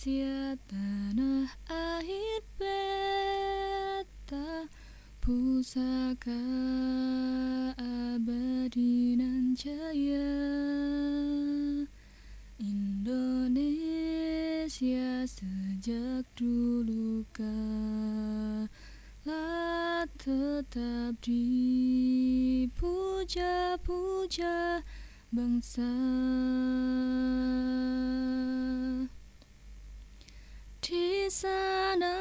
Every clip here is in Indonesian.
Indonesia tanah air beta, pusaka abadi nan jaya. Indonesia sejak dulu kala tetap dipuja-puja bangsa. Di sana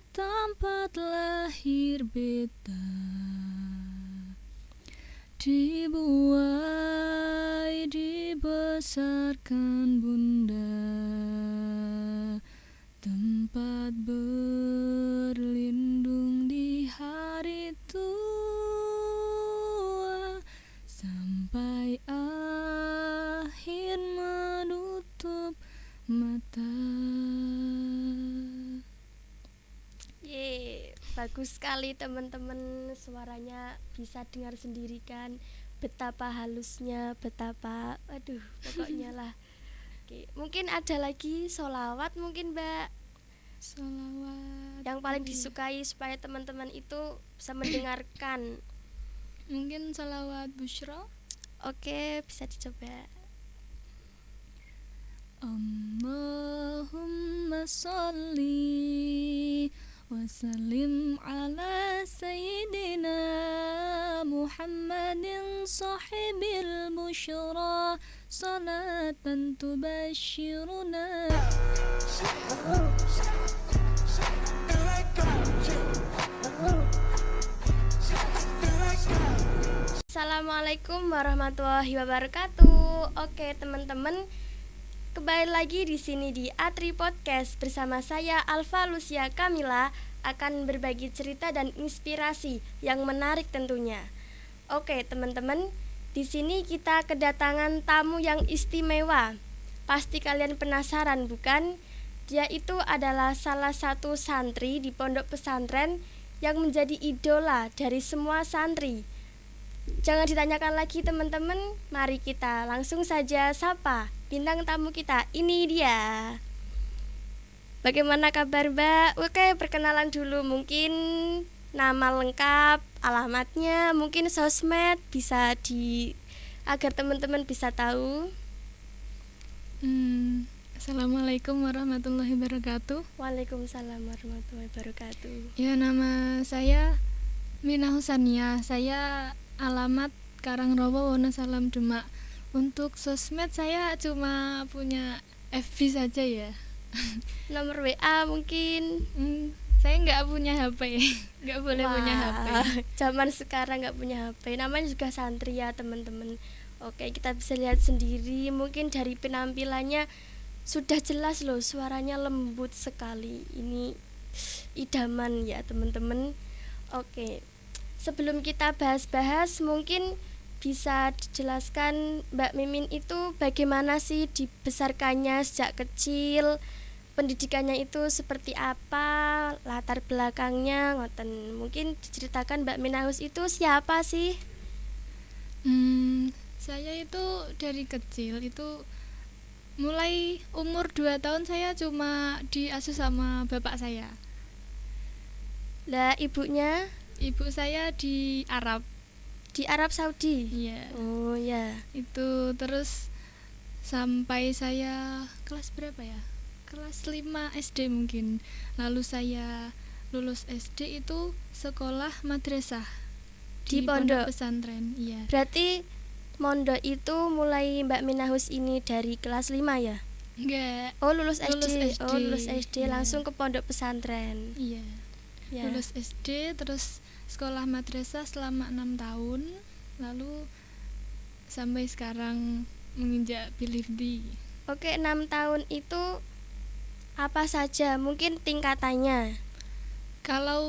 tempat lahir beta, dibuai dibesarkan bunda, tempat berlindung di hari tua, sampai akhir menutup mata. Bagus sekali teman-teman, suaranya bisa dengar sendiri kan betapa halusnya, betapa pokoknya lah. Oke, mungkin ada lagi sholawat mungkin Mbak, Sholawat yang paling disukai supaya teman-teman itu bisa mendengarkan. Mungkin sholawat Bushra. Oke, bisa dicoba. Allahumma sholli wa sallim ala sayyidina Muhammadin sahibil bushra, salatan tubashiruna. Assalamualaikum warahmatullahi wabarakatuh. Oke teman-teman, kembali lagi di sini di Atri Podcast bersama saya Alfa Lucia Kamila, akan berbagi cerita dan inspirasi yang menarik tentunya. Oke teman-teman, di sini kita kedatangan tamu yang istimewa. Pasti kalian penasaran bukan? Dia itu adalah salah satu santri di pondok pesantren yang menjadi idola dari semua santri. Jangan ditanyakan lagi teman-teman, mari kita langsung saja sapa bintang tamu kita. Ini dia. Bagaimana kabar Mbak? Oke, perkenalan dulu, mungkin nama lengkap, alamatnya, mungkin sosmed bisa agar teman-teman bisa tahu. Assalamualaikum warahmatullahi wabarakatuh. Waalaikumsalam warahmatullahi wabarakatuh. Ya, nama saya Mina Husania. Saya alamat Karangrowo, Wonosalam, Demak. Untuk sosmed saya cuma punya FB saja ya. Nomor WA mungkin. Saya nggak punya HP. Nggak boleh punya HP. Zaman sekarang nggak punya HP. Namanya juga santri ya teman-teman. Oke, kita bisa lihat sendiri. Mungkin dari penampilannya sudah jelas loh, suaranya lembut sekali. Ini idaman ya teman-teman. Oke, sebelum kita bahas-bahas, mungkin bisa dijelaskan Mbak Mimin itu bagaimana sih dibesarkannya sejak kecil, pendidikannya itu seperti apa, latar belakangnya, ngoten. Mungkin diceritakan Mbak Minahus itu siapa sih? Saya itu dari kecil itu mulai umur 2 tahun saya cuma diasuh sama bapak saya. Lah ibunya? Ibu saya di Arab. Di Arab Saudi? Iya. Oh ya. Itu terus sampai saya kelas berapa ya? Kelas 5 SD mungkin. Lalu saya lulus SD itu sekolah madrasah di pondok pesantren. Iya. Berarti mondok itu mulai Mbak Minahus ini dari kelas 5 ya? Enggak. Lulus SD. Lulus SD Iya. Langsung ke pondok pesantren. Iya. Ya. Lulus SD terus sekolah madrasah selama 6 tahun, lalu sampai sekarang menginjak PhD. Oke, 6 tahun itu apa saja mungkin tingkatannya? Kalau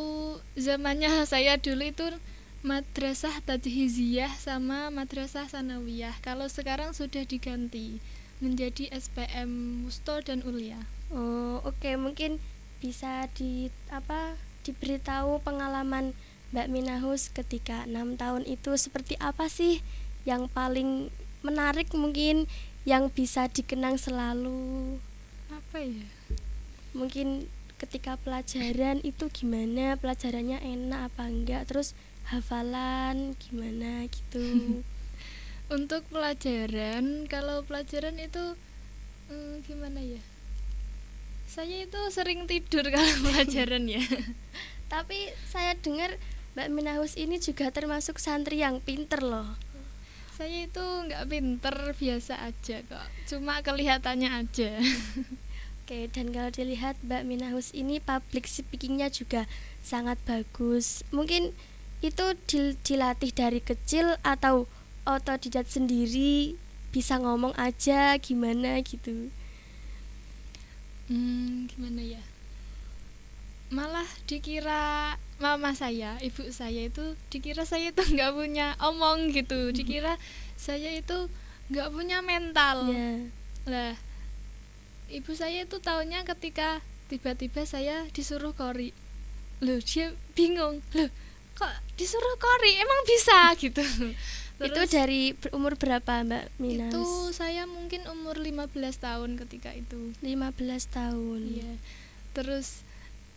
zamannya saya dulu itu madrasah tajhiziyah sama madrasah sanawiyah. Kalau sekarang sudah diganti menjadi SPM Wusto dan Ulia. Oke, mungkin bisa diberitahu pengalaman Mbak Minahus ketika 6 tahun itu seperti apa sih yang paling menarik, mungkin yang bisa dikenang selalu? Apa ya? Mungkin ketika pelajaran itu gimana, pelajarannya enak apa enggak, terus hafalan gimana gitu. Untuk pelajaran, kalau pelajaran itu gimana ya? Saya itu sering tidur kalau pelajaran ya. Tapi saya dengar Mbak Minahus ini juga termasuk santri yang pinter loh. Saya itu nggak pinter, biasa aja kok. Cuma kelihatannya aja. Oke, dan kalau dilihat Mbak Minahus ini public speakingnya juga sangat bagus. Mungkin itu dilatih dari kecil atau otodidak sendiri, bisa ngomong aja gimana gitu. Gimana ya? Malah dikira mama saya, ibu saya itu dikira saya itu nggak punya omong gitu, dikira saya itu nggak punya mental. Ya. Lah, ibu saya itu taunya ketika tiba-tiba saya disuruh kori. Loh, dia bingung. Loh, kok disuruh kori? Emang bisa gitu. Itu dari umur berapa Mbak Minahus? Itu saya mungkin umur 15 tahun ketika itu. 15 tahun. Iya. Terus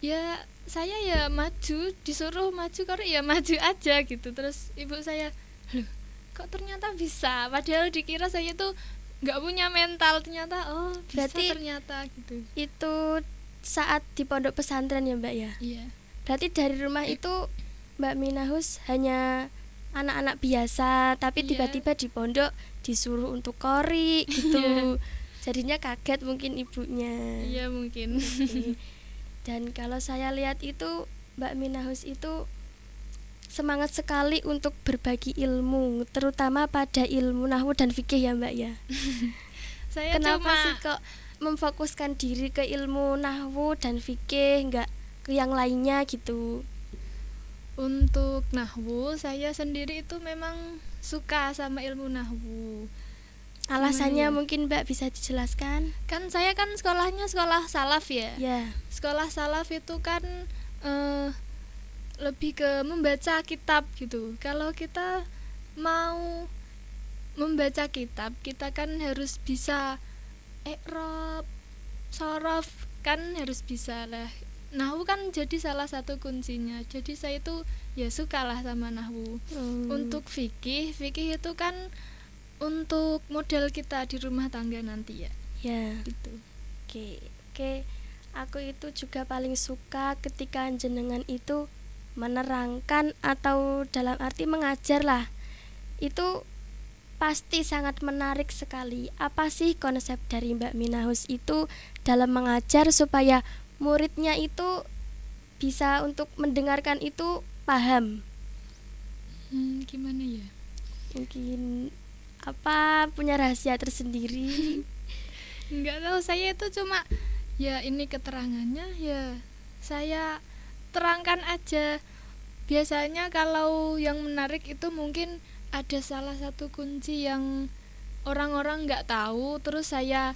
ya saya ya maju, disuruh maju kori ya maju aja gitu. Terus ibu saya, loh kok ternyata bisa, padahal dikira saya tuh nggak punya mental, ternyata oh bisa. Berarti ternyata gitu. Itu saat di pondok pesantren ya Mbak ya? Iya. Berarti dari rumah itu Mbak Minahus hanya anak-anak biasa, tapi tiba-tiba di pondok disuruh untuk kori gitu. Jadinya kaget mungkin ibunya. Iya mungkin. Dan kalau saya lihat itu Mbak Minahus itu semangat sekali untuk berbagi ilmu, terutama pada ilmu nahwu dan fikih ya Mbak ya. Kenapa sih kok memfokuskan diri ke ilmu nahwu dan fikih, nggak ke yang lainnya gitu? Untuk nahwu saya sendiri itu memang suka sama ilmu nahwu. Alasannya mungkin Mbak bisa dijelaskan? Kan saya kan sekolahnya sekolah salaf ya. Ya. Sekolah salaf itu kan lebih ke membaca kitab gitu. Kalau kita mau membaca kitab, kita kan harus bisa i'rab, shorof, kan harus bisa lah. Nahwu kan jadi salah satu kuncinya. Jadi saya itu ya sukalah sama nahwu. Untuk fikih itu kan untuk model kita di rumah tangga nanti ya. Ya. Gitu. Oke. Aku itu juga paling suka ketika jenengan itu menerangkan atau dalam arti mengajar lah. Itu pasti sangat menarik sekali. Apa sih konsep dari Mbak Minahus itu dalam mengajar supaya muridnya itu bisa untuk mendengarkan itu paham? Gimana ya? Mungkin apa punya rahasia tersendiri? Enggak tahu, saya itu cuma ya ini keterangannya ya saya terangkan aja. Biasanya kalau yang menarik itu mungkin ada salah satu kunci yang orang-orang nggak tahu, terus saya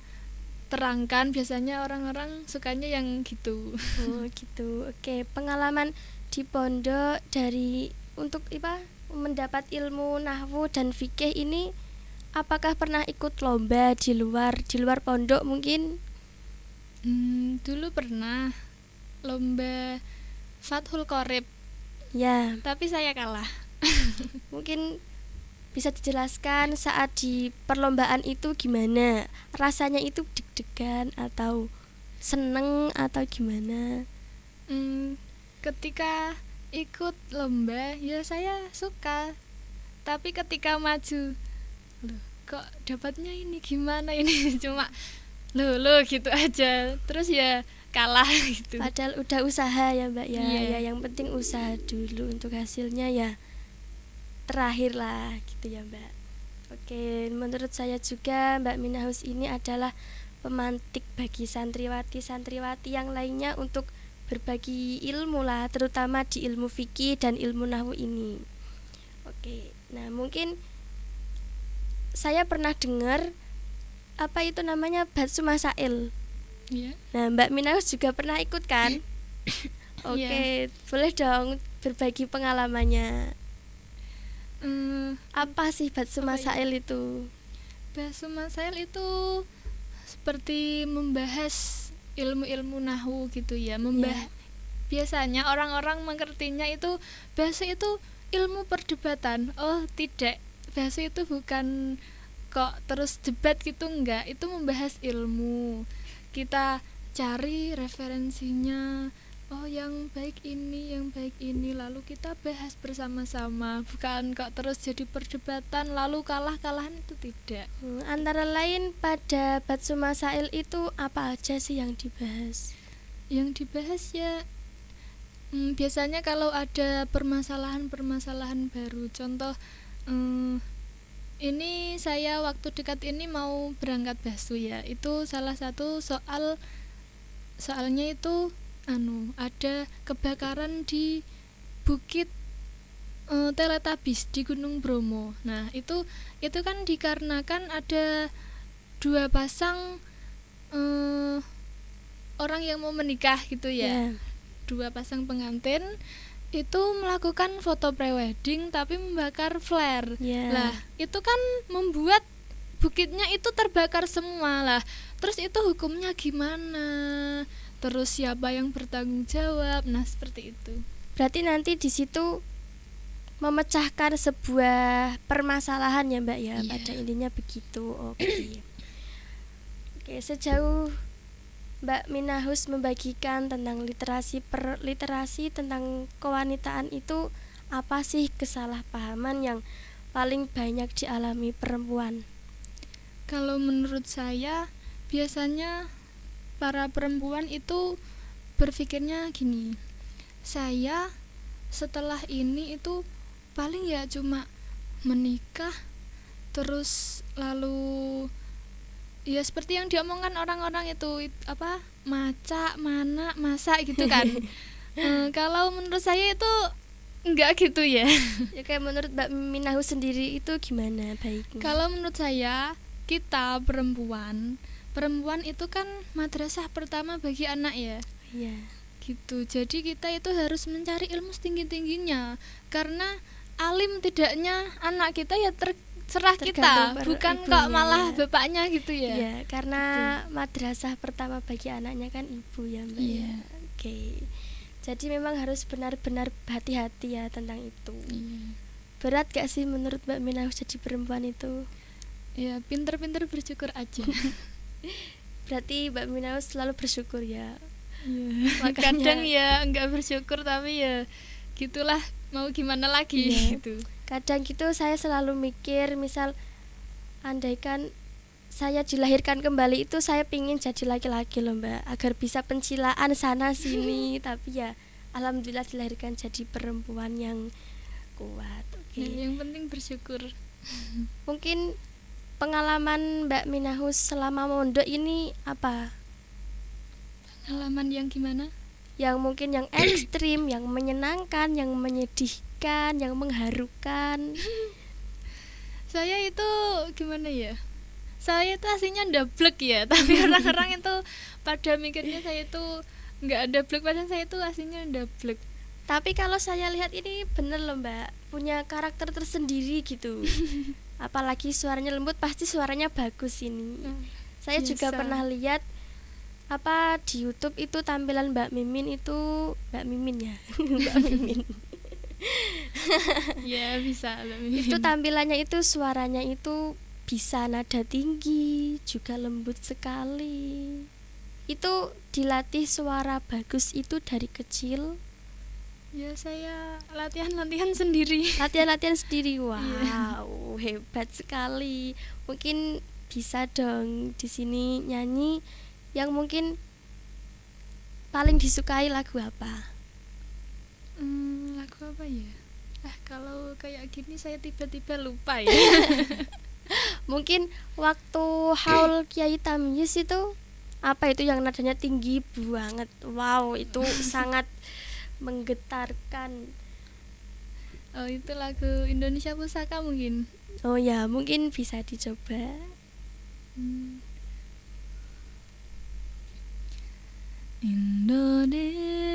terangkan. Biasanya orang-orang sukanya yang gitu. Oh gitu. Oke, pengalaman di pondok dari untuk mendapat ilmu nahwu dan fikih ini, apakah pernah ikut lomba di luar pondok mungkin? Dulu pernah lomba Fathul Qorib. Ya. Tapi saya kalah. Mungkin bisa dijelaskan saat di perlombaan itu gimana? Rasanya itu deg-degan atau seneng atau gimana? Ketika ikut lomba ya saya suka. Tapi ketika maju, loh kok dapatnya ini gimana ini? Cuma loh gitu aja. Terus ya kalah gitu. Padahal udah usaha ya Mbak ya. Iya. Ya yang penting usaha dulu, untuk hasilnya ya terakhir lah gitu ya Mbak. Oke, menurut saya juga Mbak Minahus ini adalah pemantik bagi santriwati yang lainnya untuk berbagi ilmu lah, terutama di ilmu fikih dan ilmu nahwu ini. Oke, nah mungkin saya pernah dengar apa itu namanya Batsu Masail. Yeah. Nah Mbak Minahus juga pernah ikut kan? Oke, boleh dong berbagi pengalamannya. Apa sih Batsu Masail itu? Batsu Masail itu seperti membahas ilmu-ilmu nahwu gitu ya. Yeah. Biasanya orang-orang mengertinya itu bahasa itu ilmu perdebatan. Oh, tidak. Bahasa itu bukan kok terus debat gitu, enggak. Itu membahas ilmu. Kita cari referensinya. Oh, yang baik ini, lalu kita bahas bersama-sama. Bukan kok terus jadi perdebatan lalu kalah-kalahan, itu tidak. Antara lain pada Batsu Masail itu apa aja sih yang dibahas? Yang dibahas ya biasanya kalau ada permasalahan-permasalahan baru. Contoh ini saya waktu dekat ini mau berangkat Batsu ya. Itu salah satu soalnya itu ada kebakaran di Bukit Teletabis di Gunung Bromo. Nah, itu kan dikarenakan ada 2 pasang orang yang mau menikah gitu ya. 2 pasang pengantin itu melakukan foto prewedding tapi membakar flare. Lah, itu kan membuat bukitnya itu terbakar semua lah. Terus itu hukumnya gimana? Terus siapa yang bertanggung jawab? Nah, seperti itu. Berarti nanti di situ memecahkan sebuah permasalahan ya, Mbak ya. Pada intinya begitu. Oke. Oke, sejauh Mbak Minahus membagikan tentang literasi tentang kewanitaan itu, apa sih kesalahpahaman yang paling banyak dialami perempuan? Kalau menurut saya, biasanya para perempuan itu berpikirnya gini, saya setelah ini itu paling ya cuma menikah, terus lalu ya seperti yang diomongkan orang-orang itu apa, maca, mana, masa gitu kan. Kalau menurut saya itu enggak gitu ya. Ya kayak menurut Mbak Minahus sendiri itu gimana baiknya? Kalau menurut saya, kita perempuan itu kan madrasah pertama bagi anak ya. Iya. Gitu. Jadi kita itu harus mencari ilmu setinggi-tingginya, karena alim tidaknya anak kita ya terserah kita, bukan kok malah bapaknya gitu ya. Iya, karena madrasah pertama bagi anaknya kan ibu ya, Mbak. Iya. Oke. Jadi memang harus benar-benar hati-hati ya tentang itu. Iya. Berat gak sih menurut Mbak Minahus jadi perempuan itu? Ya, pinter-pinter bersyukur aja. Berarti Mbak Minahus selalu bersyukur ya. Iya. Kadang ya enggak bersyukur, tapi ya gitulah, mau gimana lagi. Iya. Gitu. Kadang gitu saya selalu mikir, misal andaikan saya dilahirkan kembali itu saya pingin jadi laki-laki loh, Mbak, agar bisa pencilaan sana sini. Tapi ya alhamdulillah dilahirkan jadi perempuan yang kuat. Oke. Yang penting bersyukur. Mungkin pengalaman Mbak Minahus selama mondok ini apa? Pengalaman yang gimana? Yang mungkin yang ekstrim, yang menyenangkan, yang menyedihkan, yang mengharukan. Saya itu gimana ya? Saya itu aslinya ndablek ya, tapi orang-orang itu pada mikirnya saya itu nggak ada blek, padahal saya itu aslinya ndablek. Tapi kalau saya lihat ini bener loh, Mbak, punya karakter tersendiri gitu. Apalagi suaranya lembut, pasti suaranya bagus ini. Saya biasa. juga pernah lihat apa di YouTube itu tampilan Mbak Mimin itu, Mbak Mimin ya. Mbak Mimin. Ya, bisa Mbak Mimin. Itu tampilannya itu suaranya itu bisa nada tinggi, juga lembut sekali. Itu dilatih suara bagus itu dari kecil. Ya, saya latihan sendiri. Latihan sendiri. Wow, hebat sekali. Mungkin bisa dong di sini nyanyi yang mungkin paling disukai lagu apa? Lagu apa ya? Kalau kayak gini saya tiba-tiba lupa ya. Mungkin waktu haul Kiai Tamyiz itu apa itu yang nadanya tinggi banget. Wow, itu sangat menggetarkan. Oh, itu lagu Indonesia Pusaka mungkin. Oh ya, mungkin bisa dicoba. Indonesia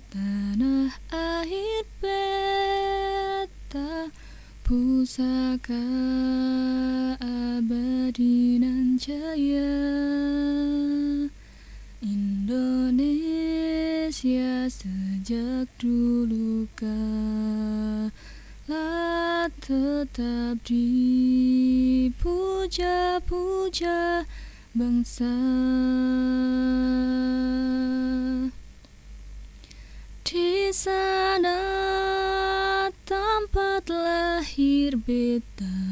tanah air beta, pusaka abadi nan jaya, Indonesia sejak dulu kala tetap dipuja-puja bangsa. Di sana tempat lahir beta,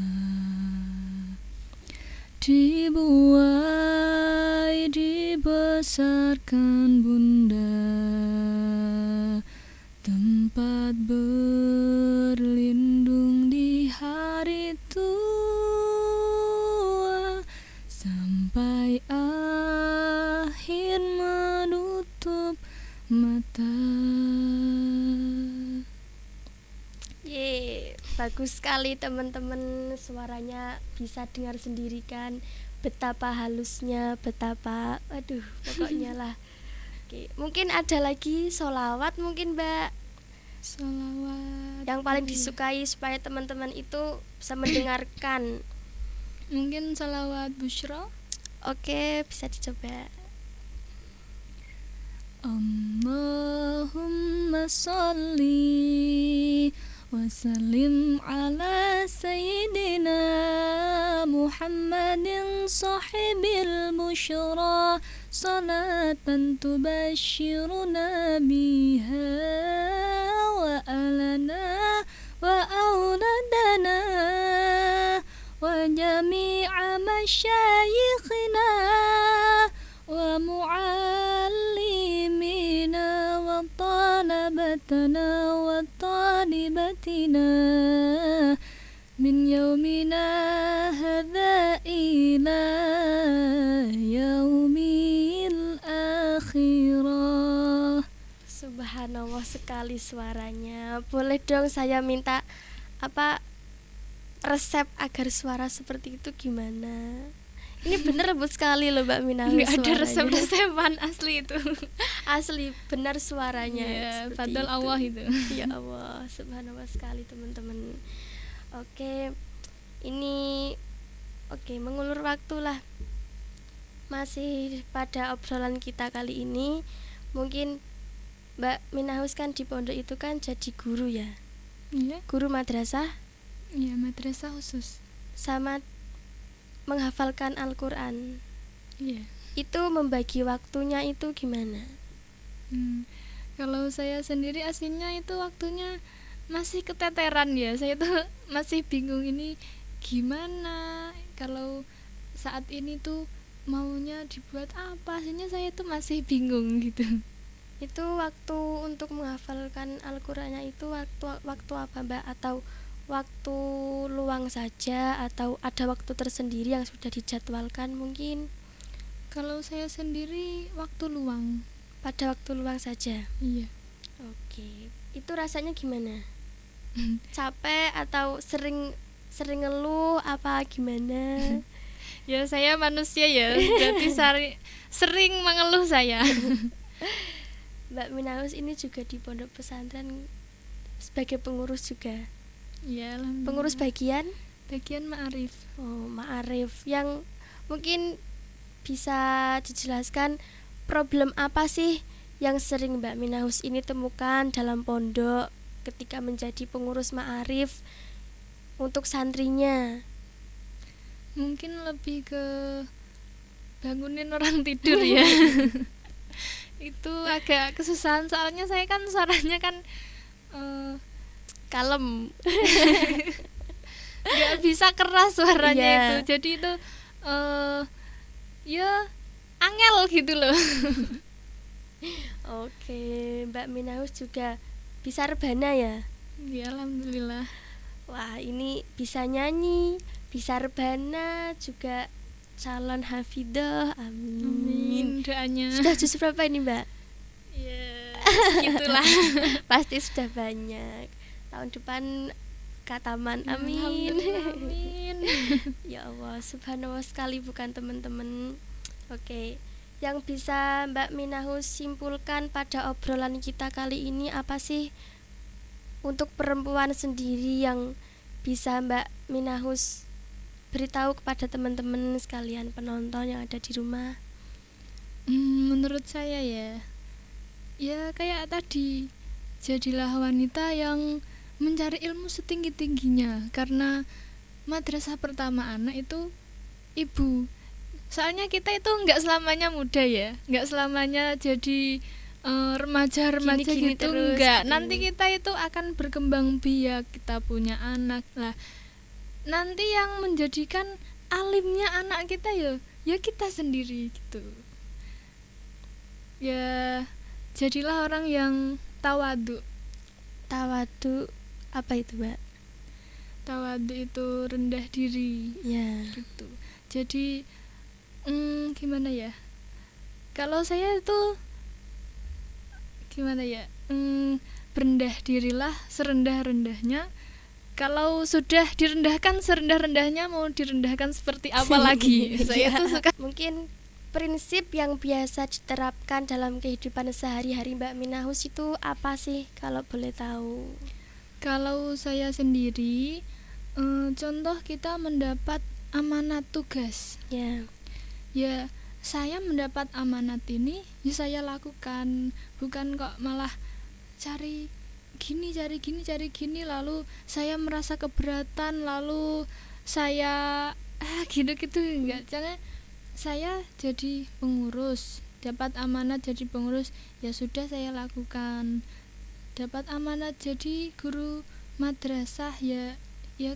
dibuai dibesarkan bunda, tempat berlindung di hari tua, sampai akhir menutup mata. Bagus sekali teman-teman, suaranya bisa dengar sendiri kan betapa halusnya, betapa pokoknya lah. Oke, mungkin ada lagi sholawat mungkin Mbak, Sholawat yang paling disukai supaya teman-teman itu bisa mendengarkan. Mungkin sholawat Busyra. Oke, bisa dicoba. Allahumma sholli wa sallim ala sayyidina Muhammadin sahibil busyra, salatan tubashiruna biha wa alana wa auladana wa jami'a masyayikhina wa muallimina wa talabatana wa talibatina min yaumina hadha ila yaumil akhirah. Subhanallah sekali suaranya. Boleh dong saya minta resep agar suara seperti itu gimana? Ini bener lembut sekali loh Mbak Mina. Nggak ada resep-resepan, asli itu. Asli benar suaranya. Ya, fadl Allah itu. Ya Allah, subhanallah sekali teman-teman. Oke, ini mengulur waktu lah. Masih pada obrolan kita kali ini, mungkin Mbak Minahus kan di pondok itu kan jadi guru ya. Iya. Guru madrasah. Iya, madrasah khusus. Sama menghafalkan Al-Quran. Iya. Itu membagi waktunya itu gimana? Kalau saya sendiri aslinya itu waktunya masih keteteran ya. Saya tuh masih bingung ini gimana. Kalau saat ini tuh maunya dibuat apa? Aslinya saya tuh masih bingung gitu. Itu waktu untuk menghafalkan Al-Qur'annya itu waktu apa Mbak? Atau waktu luang saja atau ada waktu tersendiri yang sudah dijadwalkan mungkin? Kalau saya sendiri waktu luang. Pada waktu luang saja. Iya. Oke. Itu rasanya gimana? Capek atau sering ngeluh apa gimana? Ya saya manusia ya, berarti sering mengeluh saya. Mbak Minahus ini juga di pondok pesantren sebagai pengurus juga. Ya, pengurus bagian ma'arif. Oh, ma'arif. Yang mungkin bisa dijelaskan problem apa sih yang sering Mbak Minahus ini temukan dalam pondok ketika menjadi pengurus ma'arif untuk santrinya? Mungkin lebih ke bangunin orang tidur ya. Itu agak kesusahan soalnya saya kan suaranya kan kalem. Nggak bisa keras suaranya Yeah. itu. Jadi itu ya angel gitu loh. Oke, Mbak Minahus juga bisa rebana ya? Ya, alhamdulillah. Wah, ini bisa nyanyi, bisa rebana, juga calon hafidah. Amin. Doanya. Sudah juz berapa ini, Mbak? Ya, segitulah. Pasti sudah banyak. Tahun depan kataman. Amin. Amin. Ya Allah, subhanallah sekali bukan teman-teman. Oke. Yang bisa Mbak Minahus simpulkan pada obrolan kita kali ini apa sih untuk perempuan sendiri yang bisa Mbak Minahus beritahu kepada teman-teman sekalian penonton yang ada di rumah? Menurut saya ya kayak tadi, jadilah wanita yang mencari ilmu setinggi-tingginya, karena madrasah pertama anak itu ibu. Soalnya kita itu nggak selamanya muda ya, nggak selamanya jadi remaja-remaja Gini-gini gitu, terus nggak. gitu. Nanti kita itu akan berkembang biak, kita punya anak lah. Nanti yang menjadikan alimnya anak kita ya kita sendiri gitu. Ya jadilah orang yang tawadu. Tawadu apa itu, Mbak? Tawadu itu rendah diri Ya. gitu. Jadi gimana ya, kalau saya itu gimana ya, rendah dirilah serendah-rendahnya. Kalau sudah direndahkan serendah-rendahnya, mau direndahkan seperti apa lagi. Saya tuh suka. Mungkin prinsip yang biasa diterapkan dalam kehidupan sehari-hari Mbak Minahus itu apa sih kalau boleh tahu? Kalau saya sendiri, contoh kita mendapat amanat tugas. Ya saya mendapat amanat ini, ya saya lakukan. Bukan kok malah cari gini, lalu saya merasa keberatan, lalu saya gitu enggak. Jangan, saya jadi pengurus, dapat amanat jadi pengurus, ya sudah saya lakukan. Dapat amanat jadi guru madrasah, ya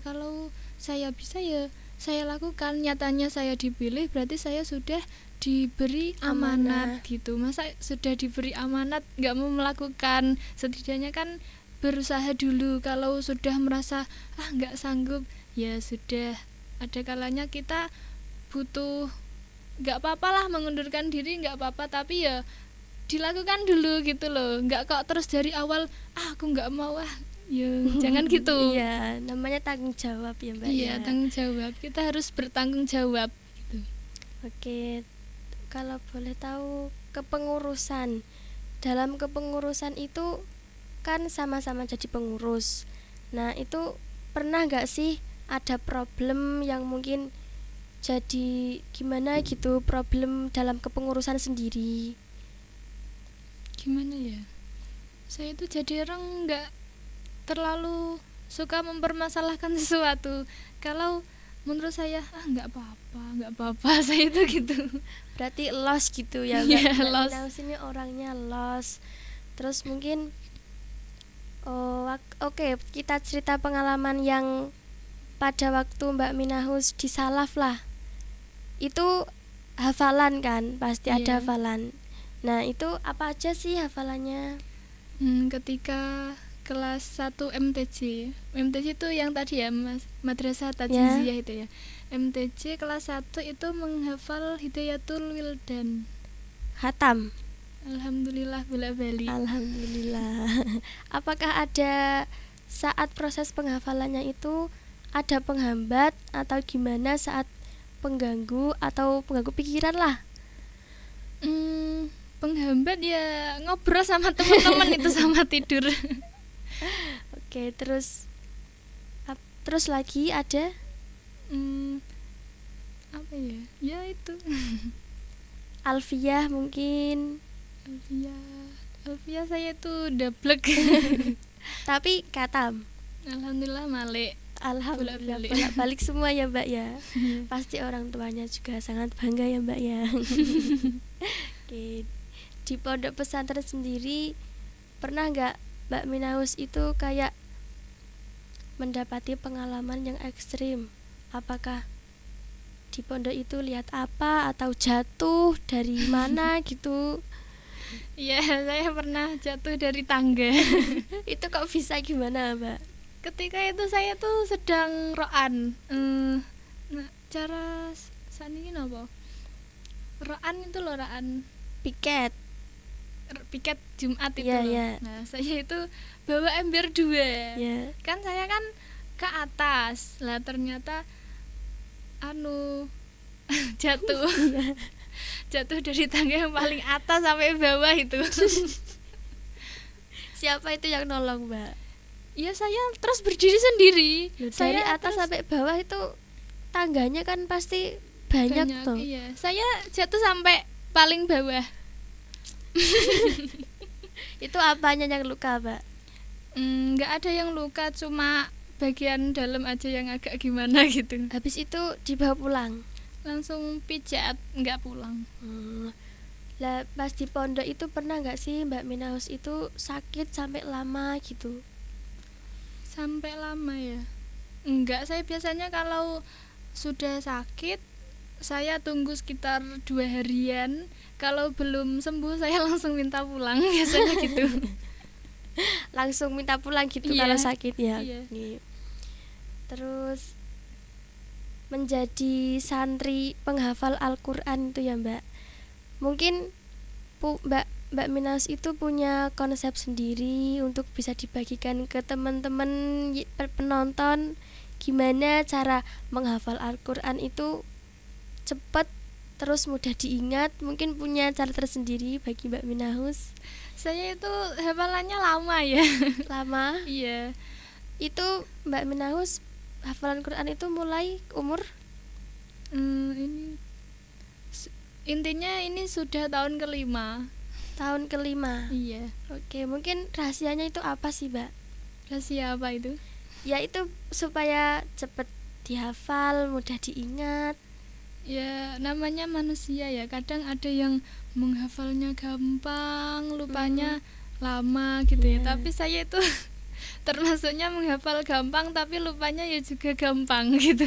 kalau saya bisa ya saya lakukan. Nyatanya saya dipilih, berarti saya sudah diberi amanat gitu. Masa sudah diberi amanat nggak mau melakukan? Setidaknya kan berusaha dulu. Kalau sudah merasa nggak sanggup, ya sudah, ada kalanya kita butuh, nggak apa-apa lah mengundurkan diri, nggak apa-apa, tapi ya dilakukan dulu gitu loh. Nggak kok terus dari awal aku nggak mau, ya jangan gitu. Iya, namanya tanggung jawab ya Mbak. Iya, tanggung jawab, kita harus bertanggung jawab gitu. Oke, kalau boleh tahu kepengurusan, dalam kepengurusan itu kan sama-sama jadi pengurus. Nah itu pernah nggak sih ada problem yang mungkin jadi gimana gitu, problem dalam kepengurusan sendiri? Gimana ya, saya itu jadi orang nggak terlalu suka mempermasalahkan sesuatu. Kalau menurut saya nggak apa-apa saya itu gitu. Berarti lost gitu ya Mbak. Mbak Lost. Minahus ini orangnya lost. Terus mungkin oke, kita cerita pengalaman yang pada waktu Mbak Minahus di Salaf lah. Itu hafalan kan, pasti ada hafalan. Nah itu apa aja sih hafalannya? Ketika kelas 1 MTJ itu yang tadi ya, Madrasah Tajhiziyah itu ya. MTJ kelas 1 itu menghafal Hidayatul Wildan. Hatam. Alhamdulillah bolak-balik. Alhamdulillah. Apakah ada saat proses penghafalannya itu ada penghambat atau gimana, saat pengganggu atau pengganggu pikiran lah? Penghambat ya ngobrol sama teman-teman itu sama tidur. Oke, terus lagi ada apa ya? Ya itu. Alfiyah mungkin. Alfiyah saya itu dablek. Tapi katam. Alhamdulillah malik. Alhamdulillah bolak-balik semua ya Mbak ya. Pasti orang tuanya juga sangat bangga ya Mbak ya. Oke. Di pondok pesantren sendiri pernah nggak Mbak Minahus itu kayak mendapati pengalaman yang ekstrim? Apakah di pondok itu lihat apa atau jatuh dari mana gitu? Iya, saya pernah jatuh dari tangga. Itu kok bisa, gimana Mbak? Ketika itu saya tuh sedang roan. Cara saat ini apa? Roan itu loh, roan piket Jumat itu loh. Nah saya itu bawa ember 2. Kan saya kan ke atas lah, ternyata jatuh. Jatuh dari tangga yang paling atas sampai bawah itu. Siapa itu yang nolong Mbak? Ya saya terus berdiri sendiri. Dari atas sampai bawah itu tangganya kan pasti banyak tuh. Iya, saya jatuh sampai paling bawah. Itu apanya yang luka, Mbak? Nggak ada yang luka, cuma bagian dalam aja yang agak gimana gitu. Habis itu dibawa pulang. Langsung pijat, nggak pulang. Lah pas di pondok itu pernah nggak sih Mbak Minaus itu sakit sampai lama gitu? Sampai lama ya? Enggak, saya biasanya kalau sudah sakit saya tunggu sekitar 2 harian. Kalau belum sembuh saya langsung minta pulang biasanya gitu. Langsung minta pulang gitu Iya. kalau sakit ya. Iya. Oke. Terus menjadi santri penghafal Al-Qur'an itu ya, Mbak. Mungkin Mbak Minaus itu punya konsep sendiri untuk bisa dibagikan ke teman-teman penonton gimana cara menghafal Al-Qur'an itu cepat terus mudah diingat. Mungkin punya cara tersendiri bagi Mbak Minaus. Saya itu hafalannya lama ya. Lama. Iya. Itu Mbak Minaus hafalan Quran itu mulai umur Ini intinya ini sudah tahun kelima. tahun kelima. Iya. Oke, mungkin rahasianya itu apa sih, Mbak? Rahasia apa itu? Ya itu supaya cepet dihafal, mudah diingat. Ya namanya manusia ya, kadang ada yang menghafalnya gampang, lupanya lama gitu ya. Iya. Tapi saya itu termasuknya menghafal gampang tapi lupanya ya juga gampang gitu.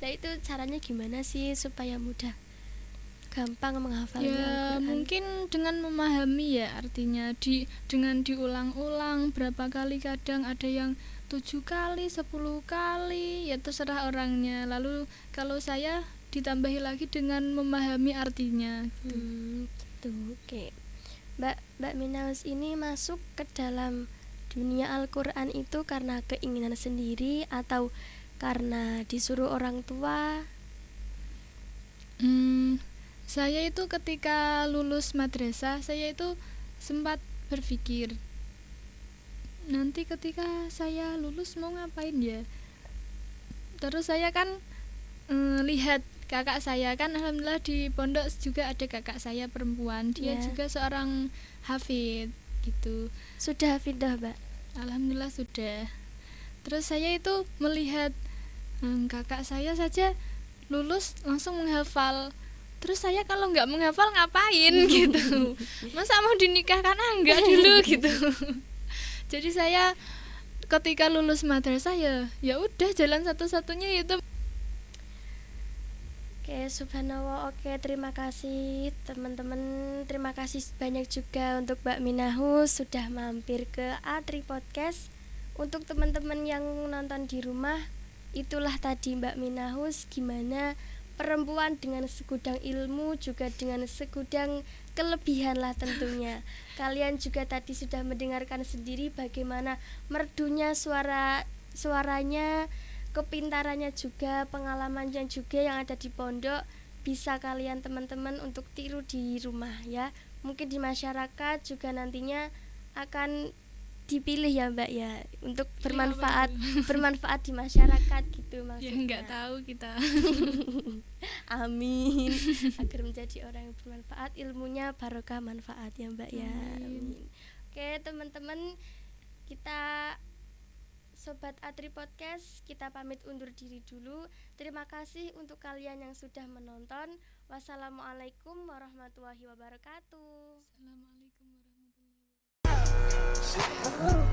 Nah itu caranya gimana sih supaya mudah gampang menghafalnya Ya Al-Quran? mungkin dengan memahami ya, artinya dengan diulang-ulang berapa kali, kadang ada yang 7 kali, 10 kali, ya terserah orangnya. Lalu kalau saya ditambahi lagi dengan memahami artinya gitu. Gitu. Oke. Mbak Minaus ini masuk ke dalam dunia Al-Quran itu karena keinginan sendiri atau karena disuruh orang tua? Saya itu ketika lulus madrasah, saya itu sempat berpikir, nanti ketika saya lulus mau ngapain ya. Terus saya kan lihat kakak saya, kan alhamdulillah di pondok juga ada kakak saya perempuan, dia Ya. juga seorang hafid gitu. Sudah hafidah, Mbak? Alhamdulillah sudah. Terus saya itu melihat kakak saya saja lulus langsung menghafal. Terus saya kalau nggak menghafal ngapain gitu. Masa mau dinikahkan enggak dulu gitu. Jadi saya ketika lulus madrasah ya udah, jalan satu-satunya itu. Oke, subhanallah. Oke, terima kasih teman-teman. Terima kasih banyak juga untuk Mbak Minaus sudah mampir ke Atri Podcast. Untuk teman-teman yang nonton di rumah, itulah tadi Mbak Minaus, gimana perempuan dengan segudang ilmu juga dengan segudang kelebihan lah tentunya. Kalian juga tadi sudah mendengarkan sendiri bagaimana merdunya suaranya, kepintarannya juga, pengalamannya juga yang ada di pondok. Bisa kalian teman-teman untuk tiru di rumah ya. Mungkin di masyarakat juga nantinya akan dipilih ya Mbak ya, untuk bermanfaat di masyarakat gitu Ya maksudnya. nggak tahu kita. Amin. Agar menjadi orang yang bermanfaat, ilmunya barokah manfaat ya Mbak ya. Amin. Oke teman-teman, kita Sobat Atri Podcast, kita pamit undur diri dulu. Terima kasih untuk kalian yang sudah menonton. Wassalamualaikum warahmatullahi wabarakatuh. Assalamualaikum warahmatullahi wabarakatuh.